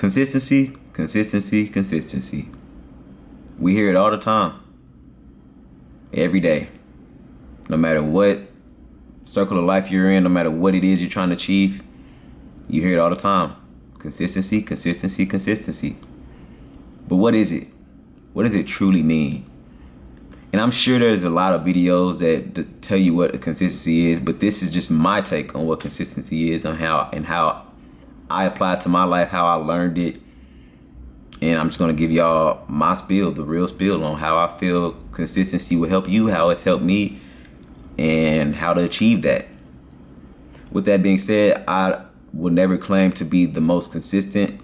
Consistency, consistency, consistency. We hear it all the time. Every day. No matter what circle of life you're in, no matter what it is you're trying to achieve, you hear it all the time. Consistency, consistency, consistency. But what is it? What does it truly mean? And I'm sure there's a lot of videos that tell you what consistency is, but this is just my take on what consistency is, on how I apply it to my life, how I learned it. And I'm just gonna give y'all my spiel, the real spiel on how I feel consistency will help you, how it's helped me, and how to achieve that. With that being said, I will never claim to be the most consistent,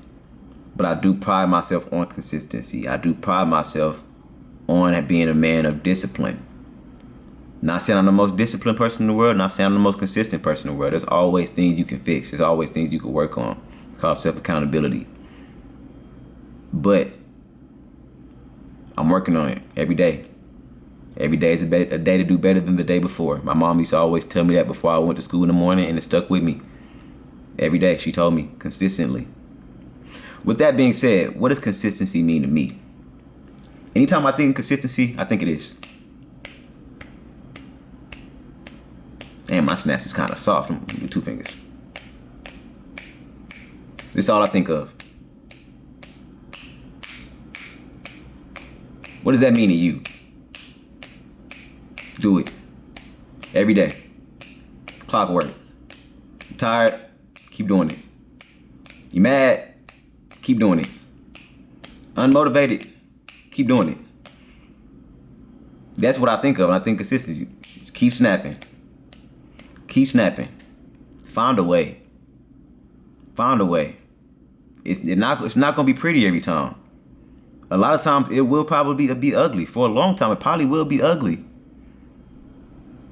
but I do pride myself on consistency. I do pride myself on being a man of discipline. Not saying I'm the most disciplined person in the world, not saying I'm the most consistent person in the world. There's always things you can fix. There's always things you can work on. It's called self-accountability. But I'm working on it every day. Every day is a day to do better than the day before. My mom used to always tell me that before I went to school in the morning, and it stuck with me. Every day she told me consistently. With that being said, what does consistency mean to me? Anytime I think consistency, I think it is. And my snaps is kind of soft. I'm gonna do 2 fingers. This is all I think of. What does that mean to you? Do it. Every day. Clockwork. You tired? Keep doing it. You mad? Keep doing it. Unmotivated? Keep doing it. That's what I think of when I think consistency. Just keep snapping. Keep snapping. Find a way. Find a way. It's not gonna be pretty every time. A lot of times it will probably be ugly. For a long time it probably will be ugly.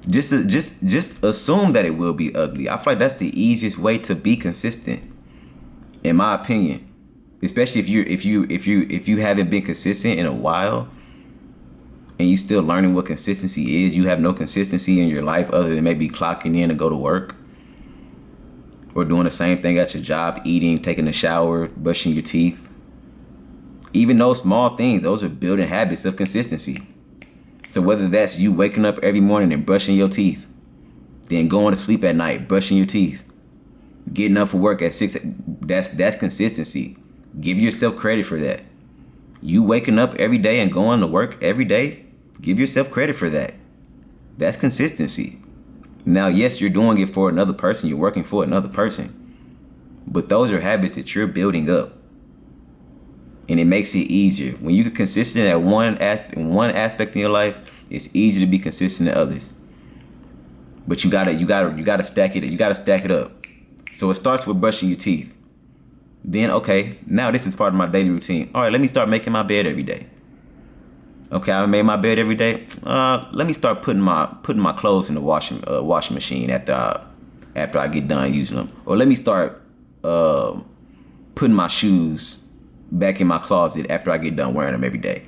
Just assume that it will be ugly. I feel like that's the easiest way to be consistent, in my opinion. Especially if you haven't been consistent in a while, and you still learning what consistency is. You have no consistency in your life other than maybe clocking in to go to work, or doing the same thing at your job, eating, taking a shower, brushing your teeth. Even those small things, those are building habits of consistency. So whether that's you waking up every morning and brushing your teeth, then going to sleep at night, brushing your teeth, getting up for work at 6, that's consistency. Give yourself credit for that. You waking up every day and going to work every day, give yourself credit for that. That's consistency. Now, yes, you're doing it for another person. You're working for another person. But those are habits that you're building up. And it makes it easier. When you're consistent at one aspect in your life, it's easier to be consistent in others. But you gotta stack it. You gotta stack it up. So it starts with brushing your teeth. Then, okay, now this is part of my daily routine. All right, let me start making my bed every day. Okay, I made my bed every day. Let me start putting my clothes in the washing machine after I get done using them. Or let me start putting my shoes back in my closet after I get done wearing them every day.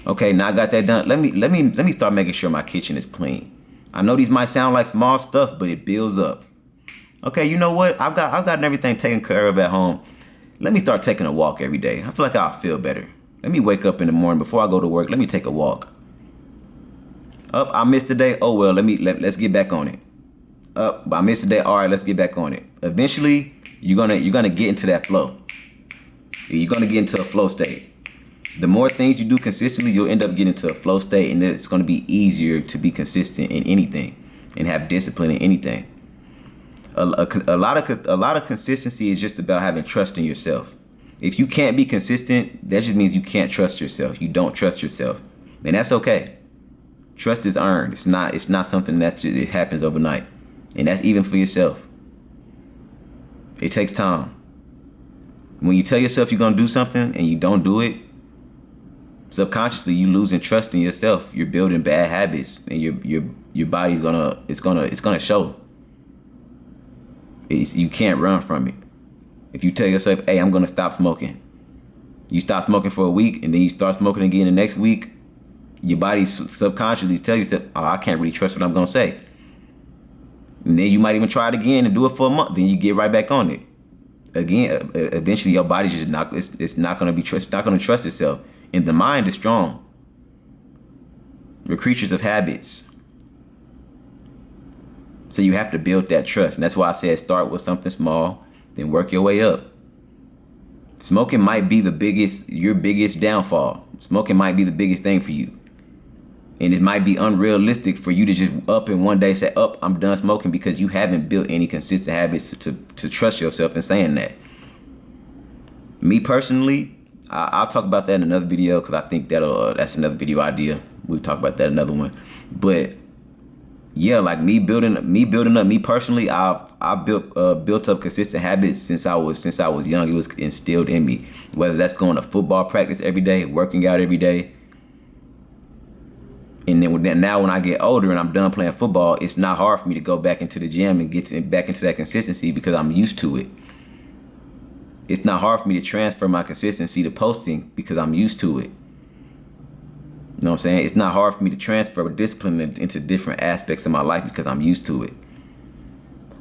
Okay, now I got that done. Let me start making sure my kitchen is clean. I know these might sound like small stuff, but it builds up. Okay, you know what? I've gotten everything taken care of at home. Let me start taking a walk every day. I feel like I'll feel better. Let me wake up in the morning before I go to work. Let me take a walk. I missed the day. Oh well, let's get back on it. I missed the day. All right, let's get back on it. Eventually, you're gonna get into that flow. You're gonna get into a flow state. The more things you do consistently, you'll end up getting to a flow state, and it's gonna be easier to be consistent in anything and have discipline in anything. A lot of consistency is just about having trust in yourself. If you can't be consistent, that just means you can't trust yourself. You don't trust yourself, and that's okay. Trust is earned. It's not something it happens overnight, and that's even for yourself. It takes time. When you tell yourself you're gonna do something and you don't do it, subconsciously you losing trust in yourself. You're building bad habits, and your body's gonna show. You can't run from it. If you tell yourself, hey, I'm gonna stop smoking, you stop smoking for a week, and then you start smoking again the next week, your body subconsciously tell yourself, oh, I can't really trust what I'm gonna say. And then you might even try it again and do it for a month, then you get right back on it. again, eventually your body just not, it's not going to be it's not going to trust itself. And the mind is strong. We're creatures of habits. So you have to build that trust. And that's why I said start with something small, then work your way up. Smoking might be your biggest downfall. Smoking might be the biggest thing for you. And it might be unrealistic for you to just up and one day say, I'm done smoking, because you haven't built any consistent habits to trust yourself in saying that. Me personally, I'll talk about that in another video, because I think that's another video idea. We'll talk about that in another one. But yeah, like me building up, me personally, I've built up consistent habits since I was young. It was instilled in me, whether that's going to football practice every day, working out every day. And then now when I get older and I'm done playing football, it's not hard for me to go back into the gym and get back into that consistency, because I'm used to it. It's not hard for me to transfer my consistency to posting, because I'm used to it. You know what I'm saying? It's not hard for me to transfer discipline into different aspects of my life, because I'm used to it.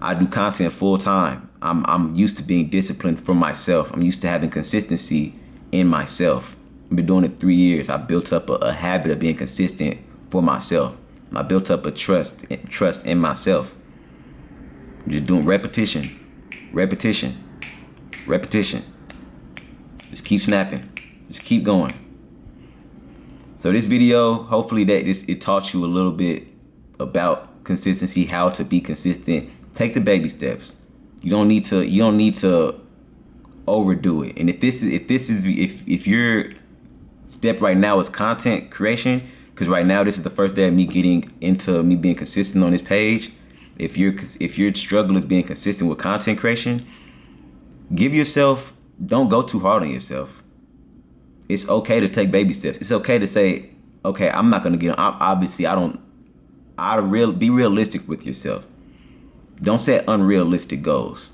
I do content full time. I'm used to being disciplined for myself. I'm used to having consistency in myself. I've been doing it 3 years. I built up a habit of being consistent for myself. I built up a trust in myself. Just doing repetition. Just keep snapping. Just keep going. So this video, hopefully it taught you a little bit about consistency, how to be consistent. Take the baby steps. You don't need to overdo it. And if your step right now is content creation, because right now this is the first day of me getting into me being consistent on this page. If your struggle is being consistent with content creation, don't go too hard on yourself. It's okay to take baby steps. It's okay to say, okay, I'm not gonna get on. Obviously, be realistic with yourself. Don't set unrealistic goals.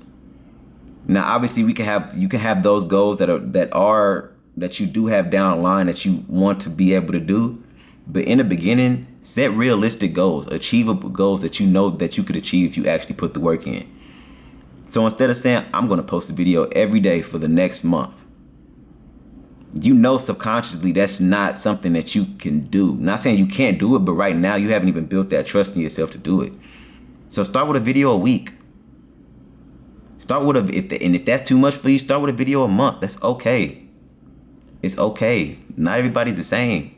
Now, obviously, you can have those goals that you do have down the line that you want to be able to do. But in the beginning, set realistic goals, achievable goals that you know that you could achieve if you actually put the work in. So instead of saying, I'm gonna post a video every day for the next month, you know subconsciously that's not something that you can do. Not saying you can't do it, but right now you haven't even built that trust in yourself to do it. So start with a video a week. If that's too much for you, start with a video a month. That's okay. It's okay. Not everybody's the same.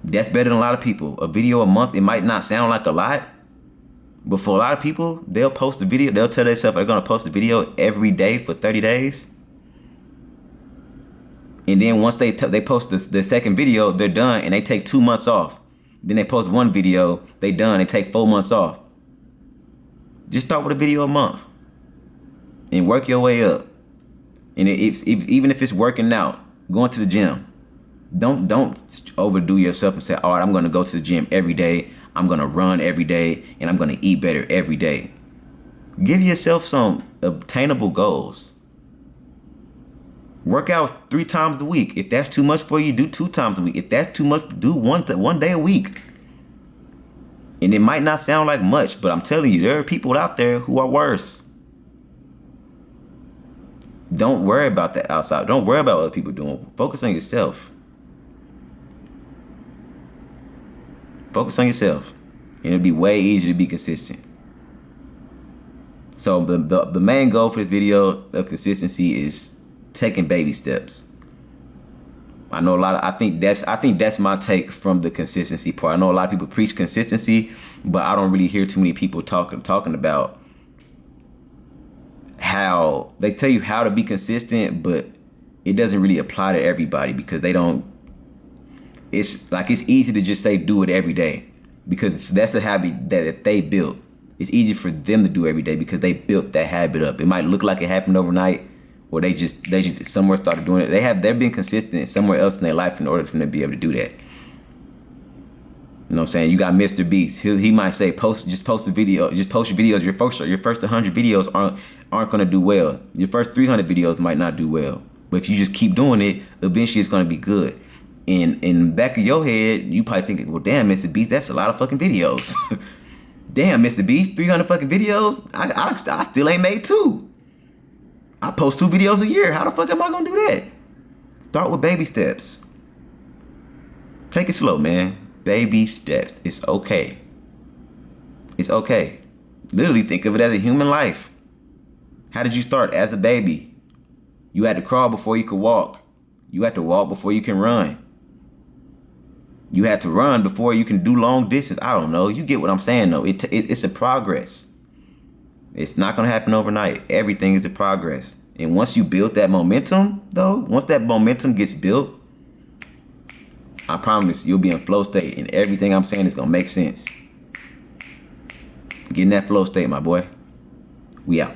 That's better than a lot of people. A video a month, it might not sound like a lot, but for a lot of people, they'll post a video. They'll tell themselves they're gonna post a video every day for 30 days. And then once they post the second video, they're done, and they take 2 months off. Then they post one video, they done, they take 4 months off. Just start with a video a month and work your way up. And even if it's working out, going to the gym, don't overdo yourself and say, all right, I'm gonna go to the gym every day, I'm gonna run every day, and I'm gonna eat better every day. Give yourself some obtainable goals. Work out 3 times a week. If that's too much for you, do 2 times a week. If that's too much, do one day a week. And it might not sound like much, but I'm telling you, there are people out there who are worse. Don't worry about the outside. Don't worry about what other people are doing. Focus on yourself. Focus on yourself. And it'll be way easier to be consistent. So the main goal for this video of consistency is taking baby steps. I think that's my take from the consistency part. I know a lot of people preach consistency, but I don't really hear too many people talking about how they tell you how to be consistent, but it doesn't really apply to everybody, because it's easy to just say do it every day, because that's a habit that they built. It's easy for them to do every day because they built that habit up. It might look like it happened overnight, or they just somewhere started doing it. They've been consistent somewhere else in their life in order for them to be able to do that. You know what I'm saying? You got Mr. Beast. He might say just post a video. Just post your videos. Your first 100 videos aren't gonna do well. Your first 300 videos might not do well. But if you just keep doing it, eventually it's gonna be good. And in the back of your head, you probably thinking, well, damn, Mr. Beast, that's a lot of fucking videos. Damn, Mr. Beast, 300 fucking videos? I still ain't made 2. I post 2 videos a year. How the fuck am I gonna do that? Start with baby steps. Take it slow, man. Baby steps. It's okay. It's okay. Literally think of it as a human life. How did you start as a baby? You had to crawl before you could walk. You had to walk before you can run. You had to run before you can do long distance. I don't know. You get what I'm saying, though. It's a progress. It's not going to happen overnight. Everything is a progress. And once you build that momentum, though, once that momentum gets built, I promise you'll be in flow state and everything I'm saying is going to make sense. Get in that flow state, my boy. We out.